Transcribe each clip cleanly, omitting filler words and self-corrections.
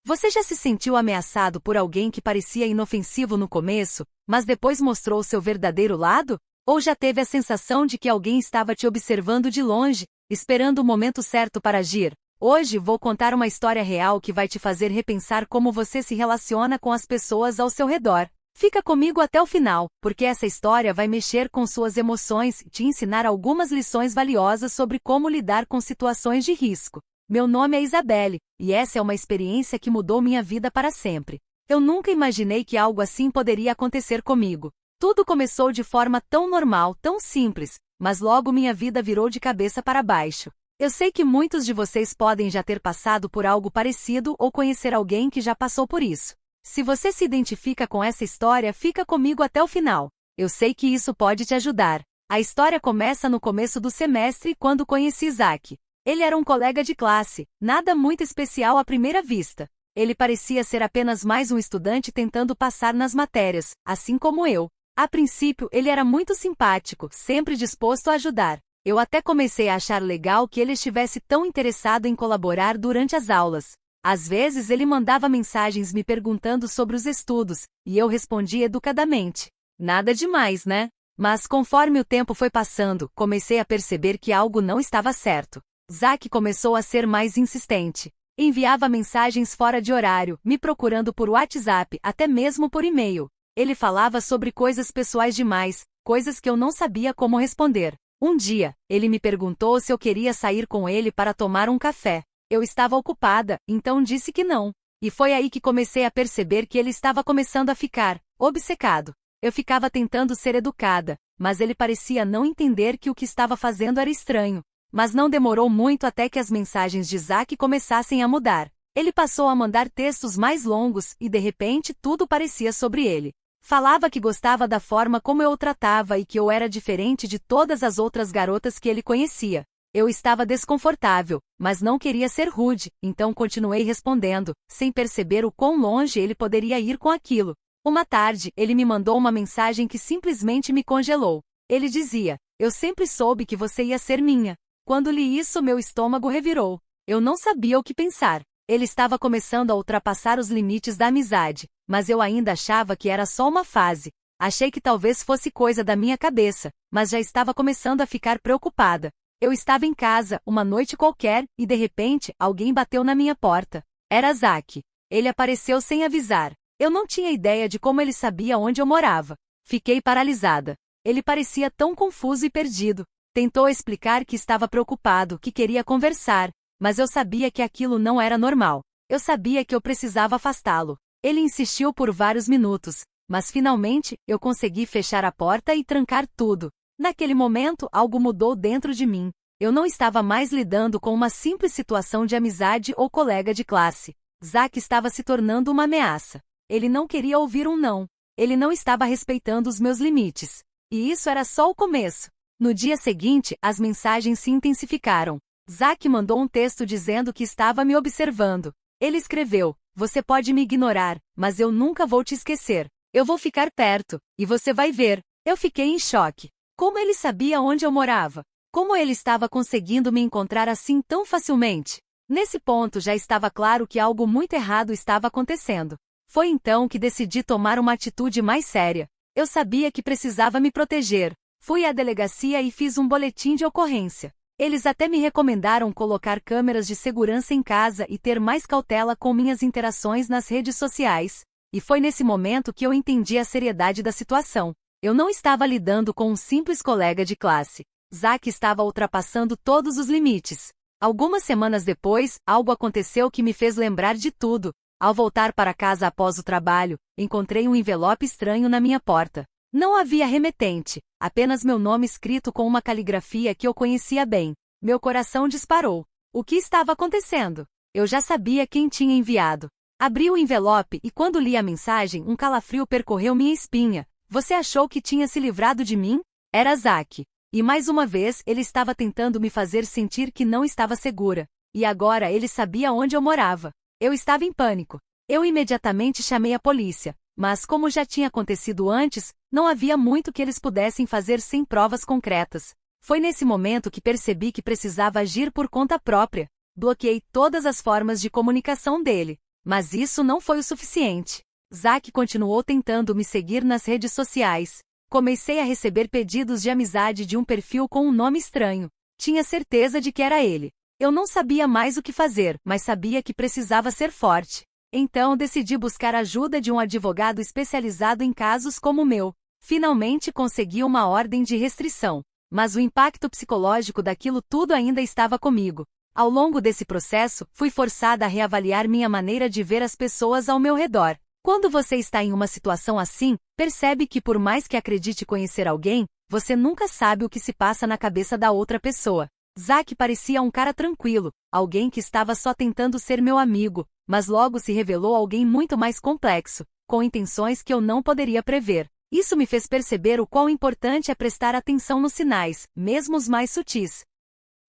Você já se sentiu ameaçado por alguém que parecia inofensivo no começo, mas depois mostrou seu verdadeiro lado? Ou já teve a sensação de que alguém estava te observando de longe, esperando o momento certo para agir? Hoje vou contar uma história real que vai te fazer repensar como você se relaciona com as pessoas ao seu redor. Fica comigo até o final, porque essa história vai mexer com suas emoções e te ensinar algumas lições valiosas sobre como lidar com situações de risco. Meu nome é Isabelle, e essa é uma experiência que mudou minha vida para sempre. Eu nunca imaginei que algo assim poderia acontecer comigo. Tudo começou de forma tão normal, tão simples, mas logo minha vida virou de cabeça para baixo. Eu sei que muitos de vocês podem já ter passado por algo parecido ou conhecer alguém que já passou por isso. Se você se identifica com essa história, fica comigo até o final. Eu sei que isso pode te ajudar. A história começa no começo do semestre, quando conheci Isaac. Ele era um colega de classe, nada muito especial à primeira vista. Ele parecia ser apenas mais um estudante tentando passar nas matérias, assim como eu. A princípio, ele era muito simpático, sempre disposto a ajudar. Eu até comecei a achar legal que ele estivesse tão interessado em colaborar durante as aulas. Às vezes ele mandava mensagens me perguntando sobre os estudos, e eu respondia educadamente. Nada demais, né? Mas conforme o tempo foi passando, comecei a perceber que algo não estava certo. Isaac começou a ser mais insistente. Enviava mensagens fora de horário, me procurando por WhatsApp, até mesmo por e-mail. Ele falava sobre coisas pessoais demais, coisas que eu não sabia como responder. Um dia, ele me perguntou se eu queria sair com ele para tomar um café. Eu estava ocupada, então disse que não. E foi aí que comecei a perceber que ele estava começando a ficar obcecado. Eu ficava tentando ser educada, mas ele parecia não entender que o que estava fazendo era estranho. Mas não demorou muito até que as mensagens de Isaac começassem a mudar. Ele passou a mandar textos mais longos e de repente tudo parecia sobre ele. Falava que gostava da forma como eu o tratava e que eu era diferente de todas as outras garotas que ele conhecia. Eu estava desconfortável, mas não queria ser rude, então continuei respondendo, sem perceber o quão longe ele poderia ir com aquilo. Uma tarde, ele me mandou uma mensagem que simplesmente me congelou. Ele dizia: "Eu sempre soube que você ia ser minha." Quando li isso, meu estômago revirou. Eu não sabia o que pensar. Ele estava começando a ultrapassar os limites da amizade, mas eu ainda achava que era só uma fase. Achei que talvez fosse coisa da minha cabeça, mas já estava começando a ficar preocupada. Eu estava em casa, uma noite qualquer, e de repente, alguém bateu na minha porta. Era Isaac. Ele apareceu sem avisar. Eu não tinha ideia de como ele sabia onde eu morava. Fiquei paralisada. Ele parecia tão confuso e perdido. Tentou explicar que estava preocupado, que queria conversar, mas eu sabia que aquilo não era normal. Eu sabia que eu precisava afastá-lo. Ele insistiu por vários minutos, mas finalmente, eu consegui fechar a porta e trancar tudo. Naquele momento, algo mudou dentro de mim. Eu não estava mais lidando com uma simples situação de amizade ou colega de classe. Isaac estava se tornando uma ameaça. Ele não queria ouvir um não. Ele não estava respeitando os meus limites. E isso era só o começo. No dia seguinte, as mensagens se intensificaram. Isaac mandou um texto dizendo que estava me observando. Ele escreveu: "Você pode me ignorar, mas eu nunca vou te esquecer. Eu vou ficar perto, e você vai ver." Eu fiquei em choque. Como ele sabia onde eu morava? Como ele estava conseguindo me encontrar assim tão facilmente? Nesse ponto já estava claro que algo muito errado estava acontecendo. Foi então que decidi tomar uma atitude mais séria. Eu sabia que precisava me proteger. Fui à delegacia e fiz um boletim de ocorrência. Eles até me recomendaram colocar câmeras de segurança em casa e ter mais cautela com minhas interações nas redes sociais. E foi nesse momento que eu entendi a seriedade da situação. Eu não estava lidando com um simples colega de classe. Isaac estava ultrapassando todos os limites. Algumas semanas depois, algo aconteceu que me fez lembrar de tudo. Ao voltar para casa após o trabalho, encontrei um envelope estranho na minha porta. Não havia remetente, apenas meu nome escrito com uma caligrafia que eu conhecia bem. Meu coração disparou. O que estava acontecendo? Eu já sabia quem tinha enviado. Abri o envelope e quando li a mensagem, um calafrio percorreu minha espinha. "Você achou que tinha se livrado de mim?" Era Isaac. E mais uma vez ele estava tentando me fazer sentir que não estava segura. E agora ele sabia onde eu morava. Eu estava em pânico. Eu imediatamente chamei a polícia. Mas como já tinha acontecido antes, não havia muito que eles pudessem fazer sem provas concretas. Foi nesse momento que percebi que precisava agir por conta própria. Bloqueei todas as formas de comunicação dele. Mas isso não foi o suficiente. Zack continuou tentando me seguir nas redes sociais. Comecei a receber pedidos de amizade de um perfil com um nome estranho. Tinha certeza de que era ele. Eu não sabia mais o que fazer, mas sabia que precisava ser forte. Então decidi buscar ajuda de um advogado especializado em casos como o meu. Finalmente consegui uma ordem de restrição. Mas o impacto psicológico daquilo tudo ainda estava comigo. Ao longo desse processo, fui forçada a reavaliar minha maneira de ver as pessoas ao meu redor. Quando você está em uma situação assim, percebe que por mais que acredite conhecer alguém, você nunca sabe o que se passa na cabeça da outra pessoa. Zack parecia um cara tranquilo, alguém que estava só tentando ser meu amigo, mas logo se revelou alguém muito mais complexo, com intenções que eu não poderia prever. Isso me fez perceber o quão importante é prestar atenção nos sinais, mesmo os mais sutis.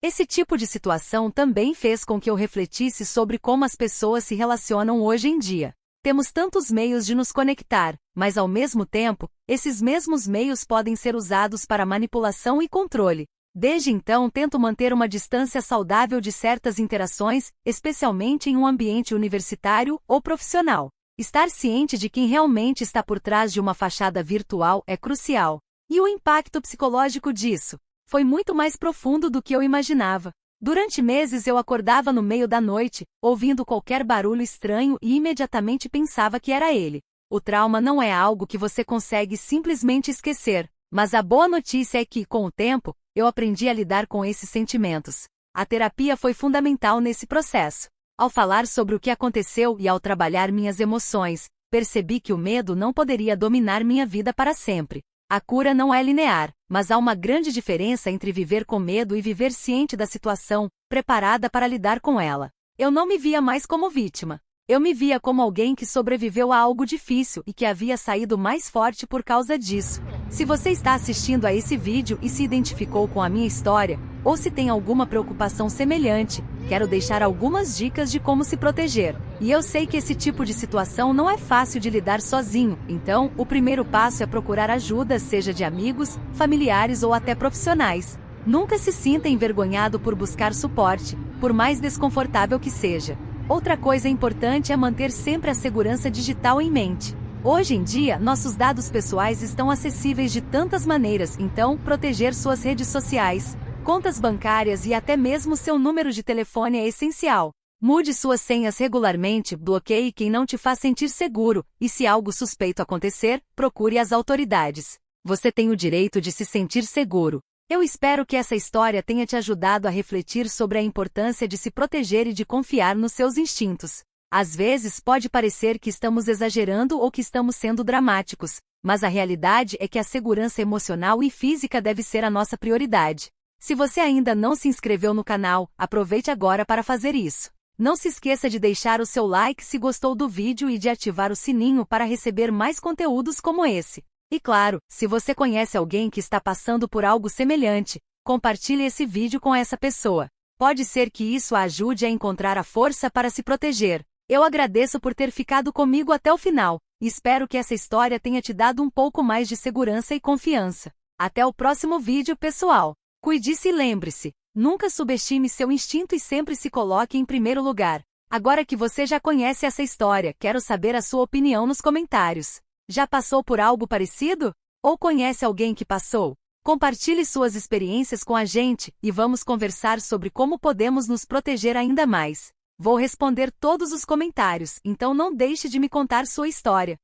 Esse tipo de situação também fez com que eu refletisse sobre como as pessoas se relacionam hoje em dia. Temos tantos meios de nos conectar, mas ao mesmo tempo, esses mesmos meios podem ser usados para manipulação e controle. Desde então tento manter uma distância saudável de certas interações, especialmente em um ambiente universitário ou profissional. Estar ciente de quem realmente está por trás de uma fachada virtual é crucial. E o impacto psicológico disso foi muito mais profundo do que eu imaginava. Durante meses eu acordava no meio da noite, ouvindo qualquer barulho estranho e imediatamente pensava que era ele. O trauma não é algo que você consegue simplesmente esquecer, mas a boa notícia é que, com o tempo, eu aprendi a lidar com esses sentimentos. A terapia foi fundamental nesse processo. Ao falar sobre o que aconteceu e ao trabalhar minhas emoções, percebi que o medo não poderia dominar minha vida para sempre. A cura não é linear, mas há uma grande diferença entre viver com medo e viver ciente da situação, preparada para lidar com ela. Eu não me via mais como vítima. Eu me via como alguém que sobreviveu a algo difícil e que havia saído mais forte por causa disso. Se você está assistindo a esse vídeo e se identificou com a minha história, ou se tem alguma preocupação semelhante, quero deixar algumas dicas de como se proteger. E eu sei que esse tipo de situação não é fácil de lidar sozinho, então, o primeiro passo é procurar ajuda, seja de amigos, familiares ou até profissionais. Nunca se sinta envergonhado por buscar suporte, por mais desconfortável que seja. Outra coisa importante é manter sempre a segurança digital em mente. Hoje em dia, nossos dados pessoais estão acessíveis de tantas maneiras, então, proteger suas redes sociais, contas bancárias e até mesmo seu número de telefone é essencial. Mude suas senhas regularmente, bloqueie quem não te faz sentir seguro, e se algo suspeito acontecer, procure as autoridades. Você tem o direito de se sentir seguro. Eu espero que essa história tenha te ajudado a refletir sobre a importância de se proteger e de confiar nos seus instintos. Às vezes pode parecer que estamos exagerando ou que estamos sendo dramáticos, mas a realidade é que a segurança emocional e física deve ser a nossa prioridade. Se você ainda não se inscreveu no canal, aproveite agora para fazer isso. Não se esqueça de deixar o seu like se gostou do vídeo e de ativar o sininho para receber mais conteúdos como esse. E claro, se você conhece alguém que está passando por algo semelhante, compartilhe esse vídeo com essa pessoa. Pode ser que isso a ajude a encontrar a força para se proteger. Eu agradeço por ter ficado comigo até o final, e espero que essa história tenha te dado um pouco mais de segurança e confiança. Até o próximo vídeo, pessoal. Cuide-se e lembre-se, nunca subestime seu instinto e sempre se coloque em primeiro lugar. Agora que você já conhece essa história, quero saber a sua opinião nos comentários. Já passou por algo parecido? Ou conhece alguém que passou? Compartilhe suas experiências com a gente, e vamos conversar sobre como podemos nos proteger ainda mais. Vou responder todos os comentários, então não deixe de me contar sua história.